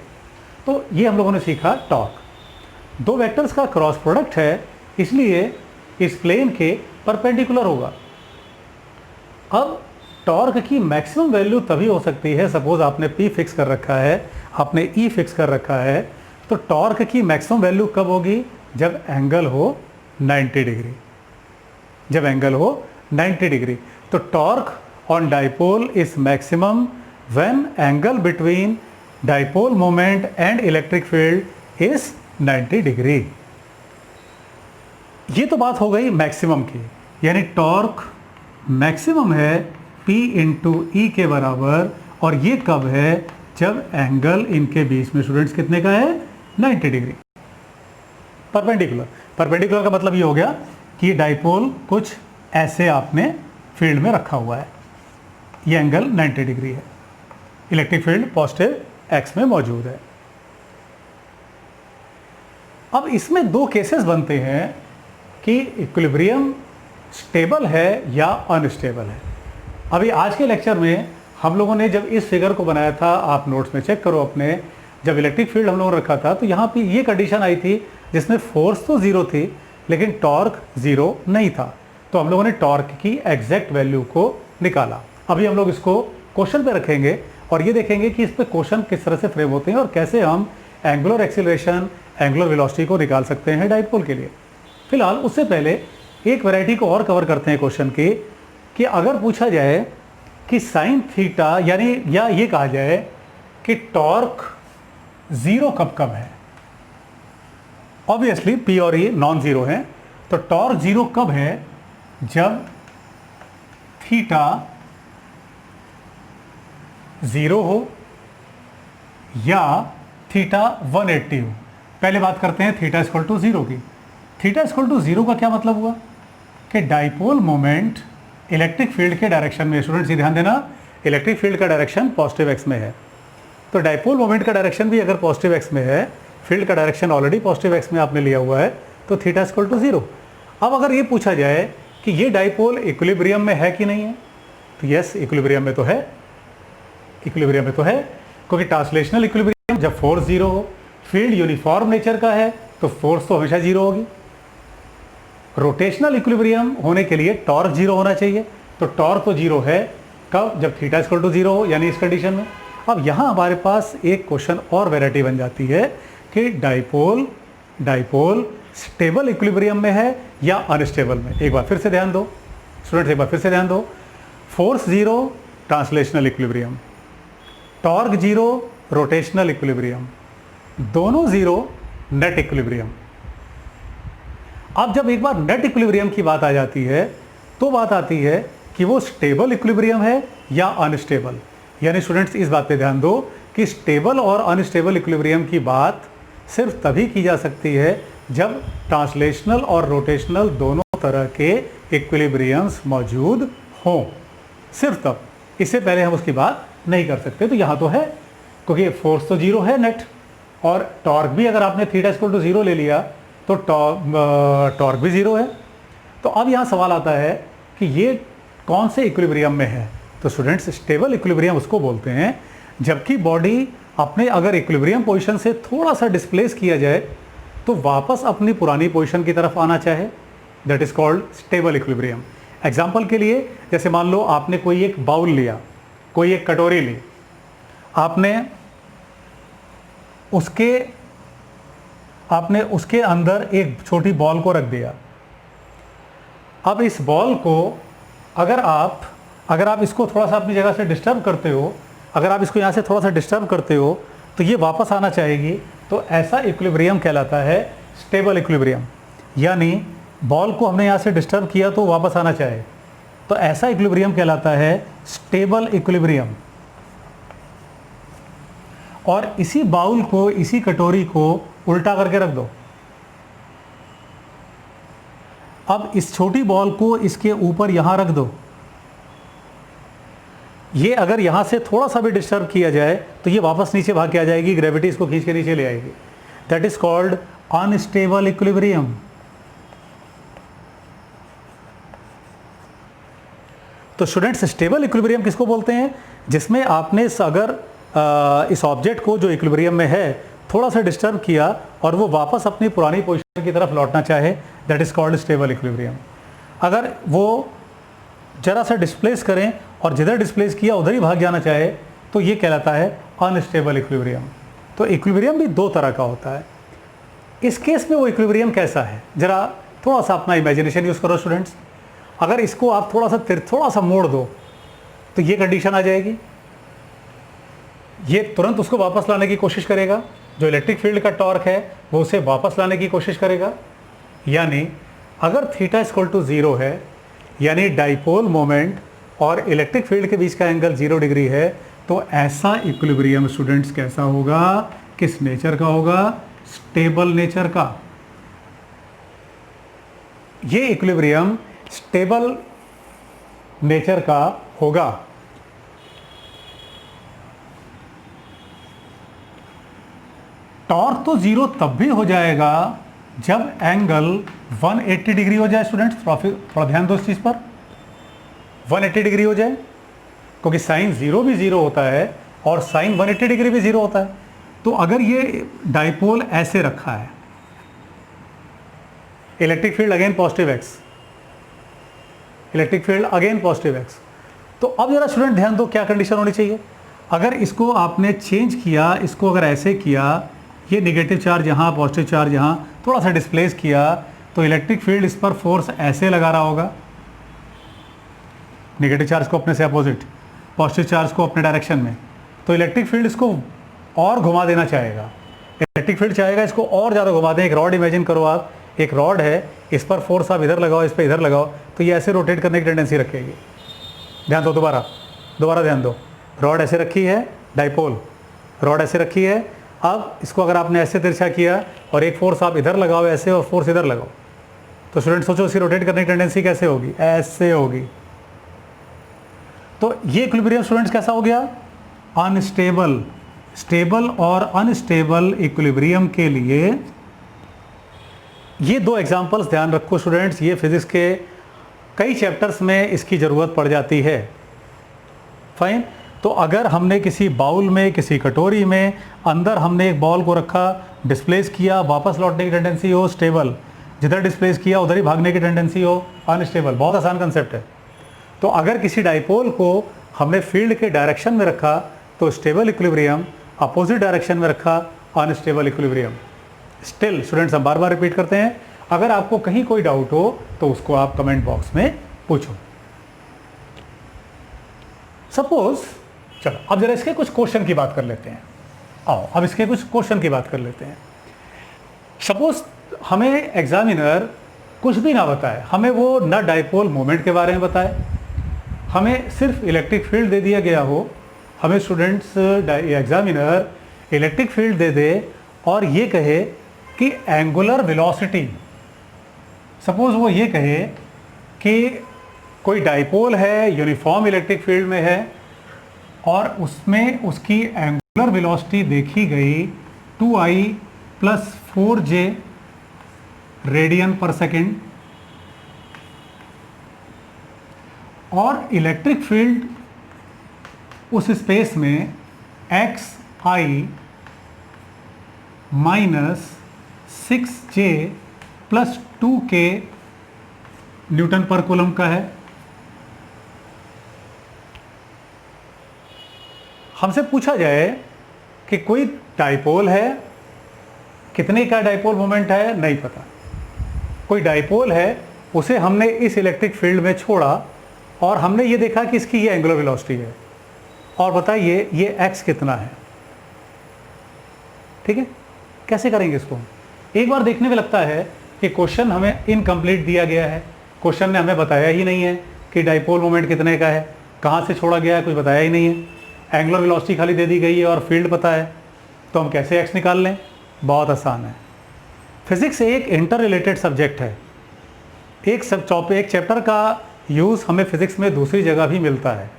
तो ये हम लोगों ने सीखा टॉर्क। दो वेक्टर्स का क्रॉस प्रोडक्ट है, इसलिए इस प्लेन के परपेंडिकुलर होगा। अब टॉर्क की मैक्सिमम वैल्यू तभी हो सकती है, सपोज आपने P फिक्स कर रखा है, आपने E फिक्स कर रखा है, तो टॉर्क की मैक्सिमम वैल्यू कब होगी, जब एंगल हो 90 डिग्री। जब एंगल हो 90 डिग्री, तो torque on dipole is maximum when angle between dipole moment and electric field is 90 degree. ये तो बात हो गई मैक्सिमम की, यानी टॉर्क मैक्सिमम है P इंटू ई के बराबर, और ये कब है, जब एंगल इनके बीच में स्टूडेंट्स कितने का है, 90 डिग्री परपेंडिकुलर। परपेंडिकुलर का मतलब ये हो गया कि डाइपोल कुछ ऐसे आपने फील्ड में रखा हुआ है, ये एंगल 90 डिग्री है, इलेक्ट्रिक फील्ड पॉजिटिव एक्स में मौजूद है। अब इसमें दो केसेस बनते हैं कि इक्विलिब्रियम स्टेबल है या अनस्टेबल है। अभी आज के लेक्चर में हम लोगों ने जब इस फिगर को बनाया था, आप नोट्स में चेक करो अपने, जब इलेक्ट्रिक फील्ड हम लोगों ने रखा था तो यहाँ पे ये कंडीशन आई थी जिसमें फोर्स तो ज़ीरो थी लेकिन टॉर्क ज़ीरो नहीं था, तो हम लोगों ने टॉर्क की एग्जैक्ट वैल्यू को निकाला। अभी हम लोग इसको क्वेश्चन पे रखेंगे और ये देखेंगे कि इस पे क्वेश्चन किस तरह से फ्रेम होते हैं और कैसे हम एंगुलर एक्सीलरेशन, एंगुलर वेलोसिटी को निकाल सकते हैं डाइपोल के लिए। फिलहाल उससे पहले एक वैरायटी को और कवर करते हैं क्वेश्चन के, कि अगर पूछा जाए कि साइन थीटा यानी या ये कहा जाए कि टॉर्क जीरो कब कब है। ऑब्वियसली पी और ई नॉन जीरो है, तो टॉर्क जीरो कब है, जब थीटा जीरो हो या थीटा 180 हो। पहले बात करते हैं थीटा इक्वल टू जीरो की। थीटा इक्वल टू जीरो का क्या मतलब हुआ कि डाइपोल मोमेंट इलेक्ट्रिक फील्ड के डायरेक्शन में, स्टूडेंट्स ध्यान देना, इलेक्ट्रिक फील्ड का डायरेक्शन पॉजिटिव एक्स में है, तो डाइपोल मोमेंट का डायरेक्शन भी अगर पॉजिटिव एक्स में है, फील्ड का डायरेक्शन ऑलरेडी पॉजिटिव एक्स में आपने लिया हुआ है, तो थीटा इक्वल टू जीरो। अब अगर ये पूछा जाए कि ये डाइपोल इक्विलिब्रियम में है कि नहीं है, तो यस इक्विलिब्रियम में तो है, इक्विलिब्रियम में तो है, क्योंकि ट्रांसलेशनल इक्विलिब्रियम जब फोर्स जीरो हो, फील्ड यूनिफॉर्म नेचर का है, तो फोर्स तो हमेशा जीरो होगी। रोटेशनल इक्विलिब्रियम होने के लिए टॉर्क जीरो होना चाहिए, तो टॉर्क तो जीरो है कब, जब थीटा इक्वल टू जीरो हो, यानी इस कंडीशन में। अब यहाँ हमारे पास एक क्वेश्चन और वैरायटी बन जाती है कि डाइपोल स्टेबल इक्विलिब्रियम में है या अनस्टेबल में। एक बार फिर से ध्यान दो स्टूडेंट्स, एक बार फिर से ध्यान दो, force zero translational equilibrium, torque zero rotational equilibrium, दोनों जीरो नेट इक्विलिब्रियम। अब जब एक बार नेट इक्विलिब्रियम की बात आ जाती है, तो बात आती है कि वो स्टेबल इक्विलिब्रियम है या अनस्टेबल। यानी स्टूडेंट्स इस बात पे ध्यान दो कि स्टेबल और अनस्टेबल इक्विलिब्रियम की बात सिर्फ तभी की जा सकती है जब ट्रांसलेशनल और रोटेशनल दोनों तरह के इक्विलिब्रियम्स मौजूद हों, सिर्फ तब। इससे पहले हम उसकी बात नहीं कर सकते। तो यहाँ तो है, क्योंकि फोर्स तो जीरो है नेट, और टॉर्क भी अगर आपने थीटा इक्वल टू जीरो ले लिया तो टॉर्क भी जीरो है। तो अब यहाँ सवाल आता है कि ये कौन से इक्विलिब्रियम में है। तो स्टूडेंट्स स्टेबल इक्विलिब्रियम उसको बोलते हैं जबकि बॉडी अपने अगर इक्विलिब्रियम पोजीशन से थोड़ा सा डिस्प्लेस किया जाए तो वापस अपनी पुरानी पोजीशन की तरफ आना चाहे, that is called stable equilibrium. Example के लिए, जैसे मान लो आपने कोई एक बाउल लिया, कोई एक कटोरी ली, आपने उसके अंदर एक छोटी बॉल को रख दिया। अब इस बॉल को अगर आप इसको थोड़ा सा अपनी जगह से डिस्टर्ब करते हो, अगर आप इसको यहाँ से थोड़ा सा डिस्टर्ब करते हो तो ये वापस आना चाहेगी, तो ऐसा इक्विलिब्रियम कहलाता है स्टेबल इक्विलिब्रियम। यानी बॉल को हमने यहाँ से डिस्टर्ब किया तो वापस आना चाहे, तो ऐसा इक्विलिब्रियम कहलाता है स्टेबल इक्विलिब्रियम। और इसी बाउल को, इसी कटोरी को उल्टा करके रख दो। अब इस छोटी बॉल को इसके ऊपर यहां रख दो। ये अगर यहां से थोड़ा सा भी डिस्टर्ब किया जाए तो ये वापस नीचे भाग के आ जाएगी, ग्रेविटी इसको खींच के नीचे ले आएगी। That is called unstable equilibrium. तो स्टूडेंट्स स्टेबल इक्विलिब्रियम किसको बोलते हैं? जिसमें आपने इस ऑब्जेक्ट को जो इक्विलिब्रियम में है थोड़ा सा डिस्टर्ब किया और वो वापस अपनी पुरानी पोजीशन की तरफ लौटना चाहे, that is called stable equilibrium. अगर वो जरा सा डिस्प्लेस करें और जिधर डिस्प्लेस किया उधर ही भाग जाना चाहे तो ये कहलाता है अनस्टेबल इक्विलिब्रियम। तो इक्विलिब्रियम भी दो तरह का होता है। इस केस में वो इक्विलिब्रियम कैसा है, जरा थोड़ा सा अपना इमेजिनेशन यूज़ करो स्टूडेंट्स। अगर इसको आप थोड़ा सा मोड़ दो तो ये कंडीशन आ जाएगी, ये तुरंत उसको वापस लाने की कोशिश करेगा, जो इलेक्ट्रिक फील्ड का टॉर्क है वो उसे वापस लाने की कोशिश करेगा। यानी अगर थीटा इक्वल टू 0 है, यानी डाइपोल मोमेंट और इलेक्ट्रिक फील्ड के बीच का एंगल 0 डिग्री है, तो ऐसा इक्विलिब्रियम स्टूडेंट्स कैसा होगा, किस नेचर का होगा? स्टेबल नेचर का। ये इक्विलिब्रियम स्टेबल नेचर का होगा। टॉर्क तो 0 तब भी हो जाएगा जब एंगल 180 डिग्री हो जाए। स्टूडेंट्स थोड़ा ध्यान दो इस चीज़ पर, 180 डिग्री हो जाए, क्योंकि साइन 0 भी 0 होता है और साइन 180 डिग्री भी 0 होता है। तो अगर ये डाइपोल ऐसे रखा है, electric field again positive x, electric field again positive x, तो अब जरा स्टूडेंट ध्यान दो क्या कंडीशन होनी चाहिए। अगर इसको आपने चेंज किया, इसको अगर ऐसे किया, ये नेगेटिव चार्ज यहाँ, पॉजिटिव चार्ज यहाँ, थोड़ा सा डिस्प्लेस किया, तो इलेक्ट्रिक फील्ड इस पर फोर्स ऐसे लगा रहा होगा, नेगेटिव चार्ज को अपने से अपोजिट, पॉजिटिव चार्ज को अपने डायरेक्शन में। तो इलेक्ट्रिक फील्ड इसको और घुमा देना चाहेगा, इलेक्ट्रिक फील्ड चाहेगा इसको और ज़्यादा घुमा दें। एक रॉड इमेजिन करो आप, एक रॉड है, इस पर फोर्स आप इधर लगाओ, इस पर इधर लगाओ, तो ये ऐसे रोटेट करने की टेंडेंसी रखेगी। ध्यान दो, दोबारा ध्यान दो। रॉड ऐसे रखी है, डाइपोल, रॉड ऐसे रखी है। अब इसको अगर आपने ऐसे तिरछा किया और एक फोर्स आप इधर लगाओ ऐसे और फोर्स इधर लगाओ, तो स्टूडेंट सोचो इसकी रोटेट करने की टेंडेंसी कैसे होगी, ऐसे होगी। तो ये इक्विलिब्रियम स्टूडेंट्स कैसा हो गया, अनस्टेबल। स्टेबल और अनस्टेबल इक्विलिब्रियम के लिए ये दो एग्जांपल्स ध्यान रखो स्टूडेंट्स, ये फिजिक्स के कई चैप्टर्स में इसकी ज़रूरत पड़ जाती है। फाइन। तो अगर हमने किसी बाउल में, किसी कटोरी में अंदर हमने एक बॉल को रखा, डिस्प्लेस किया, वापस लौटने की टेंडेंसी हो, स्टेबल। जिधर डिस्प्लेस किया उधर ही भागने की टेंडेंसी हो, अनस्टेबल। बहुत आसान कंसेप्ट है। तो अगर किसी डाइपोल को हमने फील्ड के डायरेक्शन में रखा तो स्टेबल इक्विलिब्रियम, अपोजिट डायरेक्शन में रखा अनस्टेबल इक्विलिब्रियम। स्टिल स्टूडेंट्स हम बार बार रिपीट करते हैं, अगर आपको कहीं कोई डाउट हो तो उसको आप कमेंट बॉक्स में पूछो। सपोज, चलो अब जरा इसके कुछ क्वेश्चन की बात कर लेते हैं। आओ अब इसके कुछ क्वेश्चन की बात कर लेते हैं। सपोज हमें एग्जामिनर कुछ भी ना बताए, हमें वो ना डाइपोल मोमेंट के बारे में बताए, हमें सिर्फ इलेक्ट्रिक फील्ड दे दिया गया हो, हमें स्टूडेंट्स एग्जामिनर इलेक्ट्रिक फील्ड दे दे और ये कहे कि एंगुलर वेलोसिटी, सपोज वो ये कहे कि कोई डाइपोल है, यूनिफॉर्म इलेक्ट्रिक फील्ड में है और उसमें उसकी एंगुलर वेलोसिटी देखी गई 2i + 4j रेडियन पर सेकेंड, और इलेक्ट्रिक फील्ड उस स्पेस में xi - 6j + 2k न्यूटन पर कूलम का है। हमसे पूछा जाए कि कोई डाइपोल है, कितने का डाइपोल मोमेंट है नहीं पता, कोई डाइपोल है उसे हमने इस इलेक्ट्रिक फील्ड में छोड़ा और हमने ये देखा कि इसकी ये एंगुलर वेलोसिटी है और बताइए ये x कितना है। ठीक है, कैसे करेंगे इसको? एक बार देखने में लगता है कि क्वेश्चन हमें इनकम्प्लीट दिया गया है, क्वेश्चन ने हमें बताया ही नहीं है कि डाइपोल मोमेंट कितने का है, कहाँ से छोड़ा गया है कुछ बताया ही नहीं है, एंगुलर वेलोसिटी खाली दे दी गई है और फील्ड पता है, तो हम कैसे x निकाल लें? बहुत आसान है। फिजिक्स एक इंटर रिलेटेड सब्जेक्ट है, एक चैप्टर का यूज़ हमें फिजिक्स में दूसरी जगह भी मिलता है।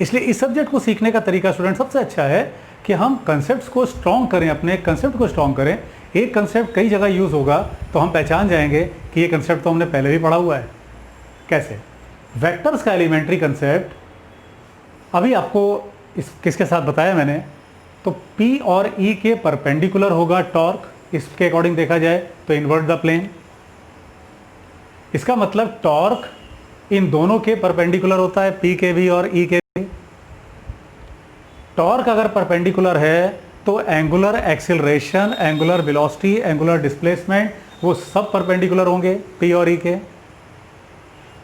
इसलिए इस सब्जेक्ट को सीखने का तरीका स्टूडेंट सबसे अच्छा है कि हम कंसेप्ट्स को स्ट्रॉन्ग करें, अपने कंसेप्ट को स्ट्रॉन्ग करें। एक कंसेप्ट कई जगह यूज़ होगा तो हम पहचान जाएंगे कि ये कंसेप्ट तो हमने पहले भी पढ़ा हुआ है। कैसे? वेक्टर्स का एलिमेंट्री कंसेप्ट अभी आपको इस किसके साथ बताया मैंने, तो P और E के परपेंडिकुलर होगा टॉर्क, इसके अकॉर्डिंग देखा जाए तो इन्वर्ट द प्लेन। इसका मतलब टॉर्क इन दोनों के परपेंडिकुलर होता है, P के भी और E के भी। टॉर्क अगर परपेंडिकुलर है तो angular acceleration, angular velocity, angular displacement वो सब परपेंडिकुलर होंगे P और E के।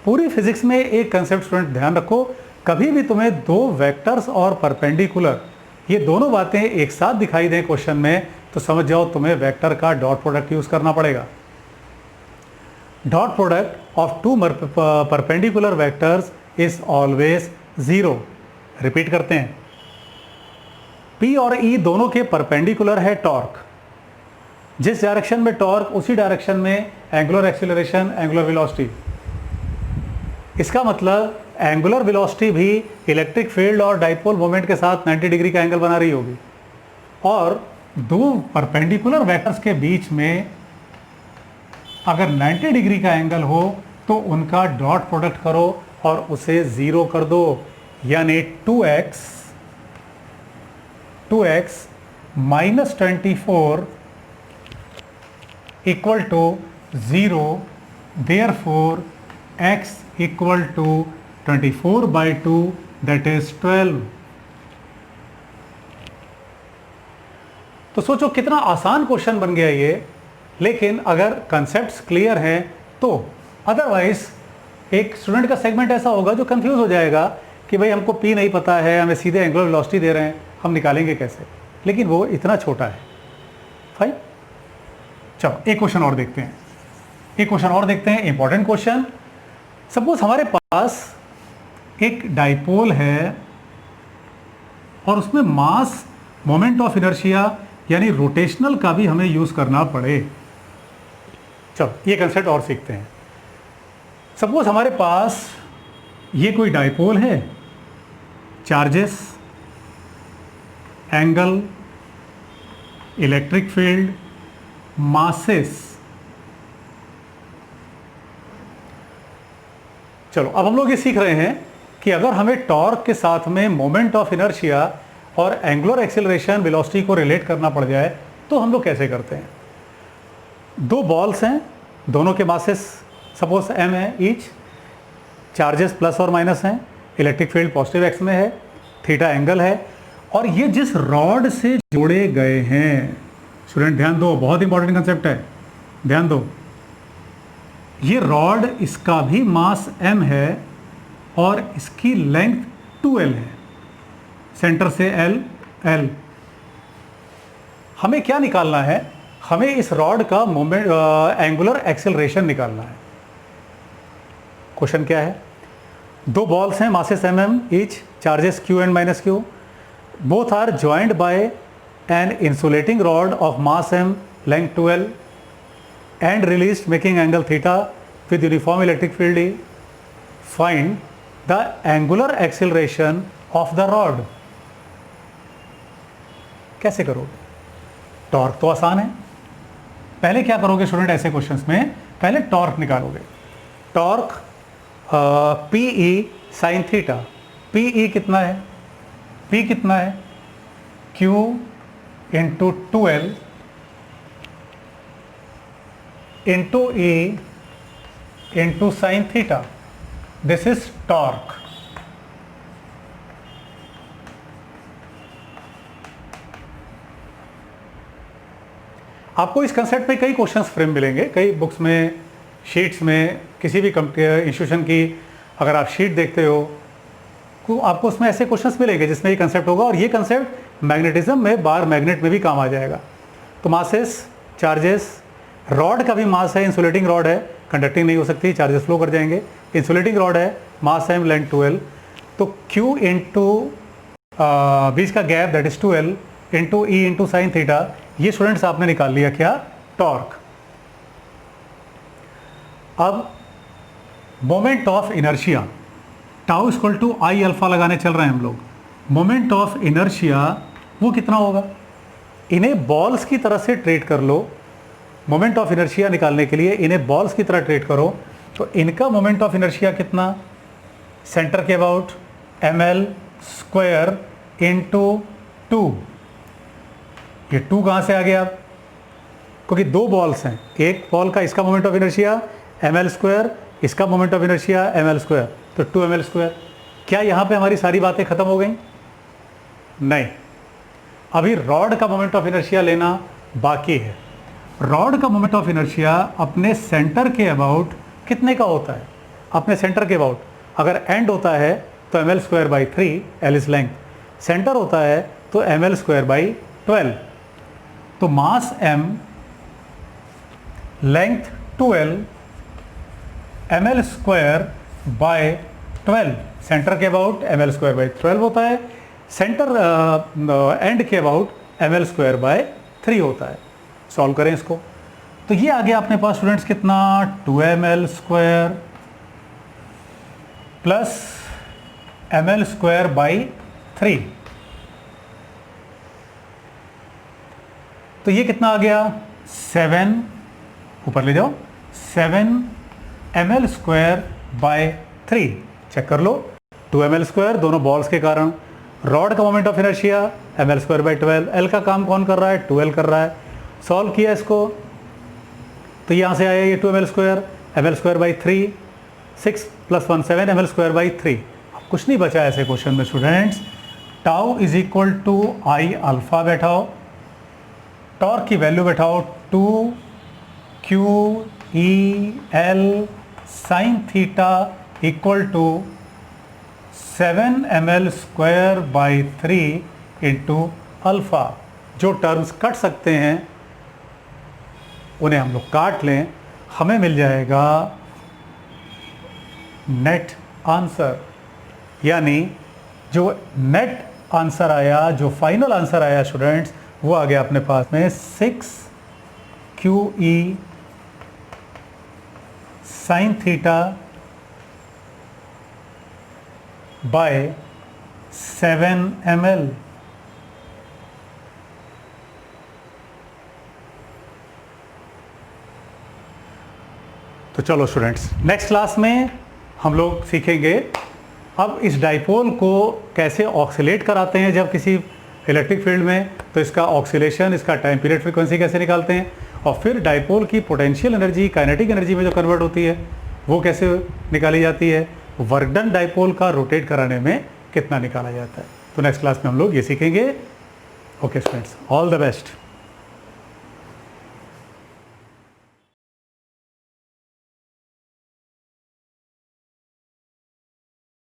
पूरी फिजिक्स में एक कंसेप्ट स्टूडेंट ध्यान रखो, कभी भी तुम्हें दो वेक्टर्स और परपेंडिकुलर ये दोनों बातें एक साथ दिखाई दें क्वेश्चन में तो समझ जाओ तुम्हें वेक्टर का डॉट प्रोडक्ट यूज करना पड़ेगा। Dot product of two perpendicular vectors is always 0। Repeat करते हैं, P और E दोनों के परपेंडिकुलर है टॉर्क, जिस डायरेक्शन में टॉर्क उसी डायरेक्शन में एंगुलर एक्सीलरेशन, एंगुलर वेलोसिटी। इसका मतलब एंगुलर वेलोसिटी भी इलेक्ट्रिक फील्ड और डाइपोल मोमेंट के साथ 90 डिग्री का एंगल बना रही होगी, और दो परपेंडिकुलर वेक्टर्स के बीच में अगर 90 डिग्री का एंगल हो तो उनका डॉट प्रोडक्ट करो और उसे 0 कर दो, यानी 2x - 24 equal to 0, therefore x equal to 24/2 that is 12। तो सोचो कितना आसान क्वेश्चन बन गया ये लेकिन अगर कंसेप्ट्स क्लियर हैं तो अदरवाइज एक स्टूडेंट का सेगमेंट ऐसा होगा जो कंफ्यूज हो जाएगा कि भाई हमको पी नहीं पता है, हमें सीधे एंगुलर वेलोसिटी दे रहे हैं, हम निकालेंगे कैसे, लेकिन वो इतना छोटा है। फाइन, चलो एक क्वेश्चन और देखते हैं, इंपॉर्टेंट क्वेश्चन। सपोज हमारे पास एक डाइपोल है और उसमें मास मोमेंट ऑफ इनर्शिया यानी रोटेशनल का भी हमें यूज करना पड़े। चलो ये कंसेप्ट और सीखते हैं। सपोज हमारे पास ये कोई डाइपोल है, charges, angle, electric field, masses. चलो अब हम लोग ये सीख रहे हैं कि अगर हमें टॉर्क के साथ में मोमेंट ऑफ इनर्शिया और एंगुलर एक्सेलरेशन वेलोसिटी को रिलेट करना पड़ जाए तो हम लोग कैसे करते हैं। दो बॉल्स हैं, दोनों के मासेस सपोज m है ईच, चार्जेस प्लस और माइनस हैं, इलेक्ट्रिक फील्ड पॉजिटिव एक्स में है, थीटा एंगल है, और ये जिस रॉड से जोड़े गए हैं, स्टूडेंट ध्यान दो, बहुत इंपॉर्टेंट कंसेप्ट है, ध्यान दो, ये रॉड इसका भी मास m है और इसकी लेंथ 2l है, सेंटर से l। हमें क्या निकालना है, हमें इस रॉड का मोमेंट एंगुलर एक्सेलरेशन निकालना है। क्वेश्चन क्या है, दो बॉल्स हैं, masses mm each, charges q and minus q, both are joined by an insulating rod of mass m, length 2l and released making angle theta with uniform electric field E. Find the angular acceleration of the rod. कैसे करोगे? Torque तो आसान है। पहले क्या करोगे student ऐसे questions में, पहले टॉर्क निकालोगे। Torque P E sine theta, P E कितना है, पी कितना है, Q into 2l into E into sin theta. This is torque. आपको इस कंसेप्ट पे कई क्वेश्चंस फ्रेम मिलेंगे, कई बुक्स में, शीट्स में, किसी भी इंस्टीट्यूशन की अगर आप शीट देखते हो तो आपको उसमें ऐसे क्वेश्चंस मिलेंगे जिसमें ये कंसेप्ट होगा, और ये कंसेप्ट मैग्नेटिज्म में बार मैग्नेट में भी काम आ जाएगा। तो मासेस, चार्जेस, रॉड का भी मास है, इंसुलेटिंग रॉड है, कंडक्टिंग नहीं हो सकती, चार्जेस फ्लो कर जाएंगे, इंसुलेटिंग रॉड है, मास है, लेंथ 2l, तो Q इंटू बीच का gap that is 2l into E into sine theta, ये स्टूडेंट्स आपने निकाल लिया क्या, टॉर्क। अब moment of inertia, tau equal to I alpha लगाने चल रहे हैं हम लोग। मोमेंट ऑफ इनर्शिया वो कितना होगा, इन्हें बॉल्स की तरह से ट्रीट कर लो। मोमेंट ऑफ इनर्शिया निकालने के लिए इन्हें बॉल्स की तरह ट्रीट करो, तो इनका मोमेंट ऑफ इनर्शिया कितना, सेंटर के अबाउट ml स्क्वायर इंटू 2। ये 2 कहाँ से आ गया, क्योंकि दो बॉल्स हैं, एक बॉल का इसका moment of inertia ml square, इसका moment of inertia ml square, तो 2ml स्क्वायर। क्या यहाँ पे हमारी सारी बातें खत्म हो गई, नहीं, अभी रॉड का मोमेंट ऑफ इनर्शिया लेना बाकी है। रॉड का मोमेंट ऑफ इनर्शिया अपने सेंटर के अबाउट कितने का होता है, अपने सेंटर के अबाउट अगर एंड होता है तो ml square by 3, l is length, centre होता है तो ml स्क्वायर बाई 12, तो मास m, length 2l, ml square by 12, centre के अबाउट ml स्क्वायर बाय 12 होता है, सेंटर एंड के अबाउट ml स्क्वायर बाय 3 होता है। सॉल्व करें इसको, तो ये आ गया अपने पास स्टूडेंट्स कितना, 2ml square plus ml square by 3, तो ये कितना आ गया, 7, ऊपर ले जाओ, 7 ml स्क्वायर बाय 3, चेक कर लो, 2ml स्क्वायर दोनों बॉल्स के कारण, रॉड का moment of inertia ml square by 12, l का काम कौन कर रहा है, 2l कर रहा है। सॉल्व किया इसको, तो यहाँ से आया ये 2ml square, ml square by 3, 6 + 1 7 ml square by 3। अब कुछ नहीं बचा ऐसे क्वेश्चन में students, tau is equal to I alpha बैठाओ, टॉर्क की वैल्यू बैठाओ 2 q e l sine theta equal to 7ml²/3 into alpha. जो टर्म्स कट सकते हैं उन्हें हम लोग काट लें, हमें मिल जाएगा नेट आंसर। यानी जो नेट आंसर आया, जो फाइनल आंसर आया स्टूडेंट्स, वो आ गया अपने पास में 6QE sine theta by 7ml। तो चलो स्टूडेंट्स, नेक्स्ट क्लास में हम लोग सीखेंगे अब इस डाइपोल को कैसे ऑक्सीलेट कराते हैं जब किसी इलेक्ट्रिक फील्ड में, तो इसका ऑक्सीलेशन, इसका टाइम पीरियड फ्रीक्वेंसी कैसे निकालते हैं, और फिर डाइपोल की पोटेंशियल एनर्जी काइनेटिक एनर्जी में जो कन्वर्ट होती है वो कैसे निकाली जाती है, वर्क डन डाइपोल का रोटेट कराने में कितना निकाला जाता है। तो नेक्स्ट क्लास में हम लोग ये सीखेंगे। Okay students, all the best.